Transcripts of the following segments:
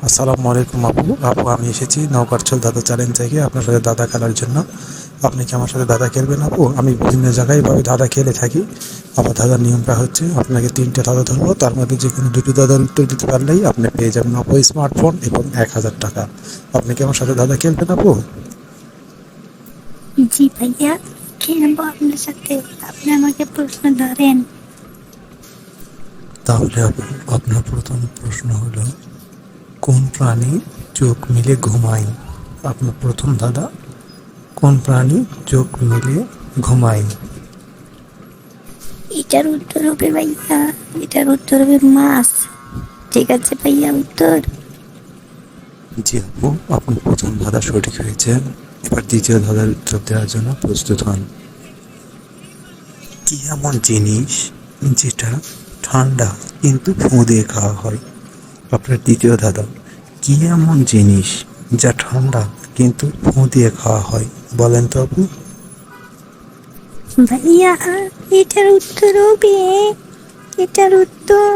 আসসালামু আলাইকুম আপু আমি এসেছি নওগাঁরচল দাদা চ্যালেঞ্জ থেকে আপনার সাথে দাদা খেলার জন্য। আপনি কি আমার সাথে দাদা খেলবেন আপু? আমি বিভিন্ন জায়গায় এভাবে দাদা খেলে থাকি। আমার দাদার নিয়মটা হচ্ছে আপনাকে ৩টে দাদা ধরবো, তার মধ্যে যে কোনো 2টি দাদার উত্তর দিতে পারলেই আপনি পেয়ে যাবেন আপু স্মার্টফোন এবং ১,০০০ টাকা। আপনি কি আমার সাথে দাদা খেলবেন আপু? জি ভাইয়া, খেলবো আপনার সাথে। আপনি আমাকে প্রশ্ন ধরেন। তাহলে আপু, আপনার প্রথম প্রশ্ন হলো, কোন প্রাণী চোখ মিলে ঘুমায়? আপনার প্রথম দাদা, কোন প্রাণী চোখ মিলে ঘুমায়? এটার উত্তর হবে ভাইয়া, এটার উত্তর হবে মাছ। ঠিক আছে ভাইয়া, উত্তর। জি আপু, আপনার প্রথম ধাঁধা সঠিক হয়েছে। এবার দ্বিতীয় ধাঁধার উত্তর দেওয়ার জন্য প্রস্তুত হন। কি এমন জিনিস যেটা ঠান্ডা কিন্তু ফু দিয়ে খাওয়া হয়? আপনার দ্বিতীয় ধাঁধা, কি এমন জিনিস যা ঠান্ডা কিন্তু ফু দিয়ে খাওয়া হয়? বলেন তো আপু। ভাইয়া, এটার উত্তর হবে, এটার উত্তর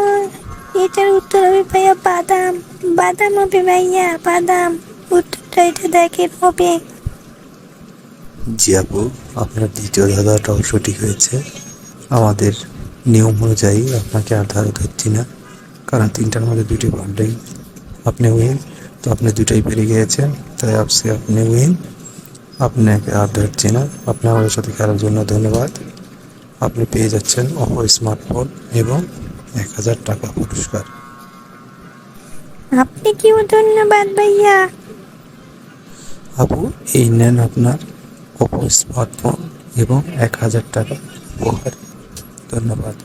এটার উত্তর হবে ভাইয়া বাদাম। বাদাম হবে ভাইয়া, বাদাম। উত্তরটা এটা দেখেন হবে। জি আপু, আপনার দ্বিতীয় ধাঁধাটাও সঠিক হয়েছে। আমাদের নিয়ম অনুযায়ী আপনাকে আর ধাঁধা ধরছি না, কারণ 3টার মধ্যে 2টি পারলেই আপনি উইন। তো আপনি 2টাই পেরে গিয়েছেন, তাই আপনি উইন। আপনাকে আর ধরছি না। আপনি আমাদের সাথে খেলার জন্য ধন্যবাদ। আপনি পেয়ে যাচ্ছেন অপো স্মার্টফোন এবং ১,০০০ টাকা পুরস্কার। আপনি কিও ধন্যবাদ ভাইয়া। আপু, এই নেন আপনার অপো স্মার্টফোন এবং ১,০০০ টাকা উপহার। ধন্যবাদ।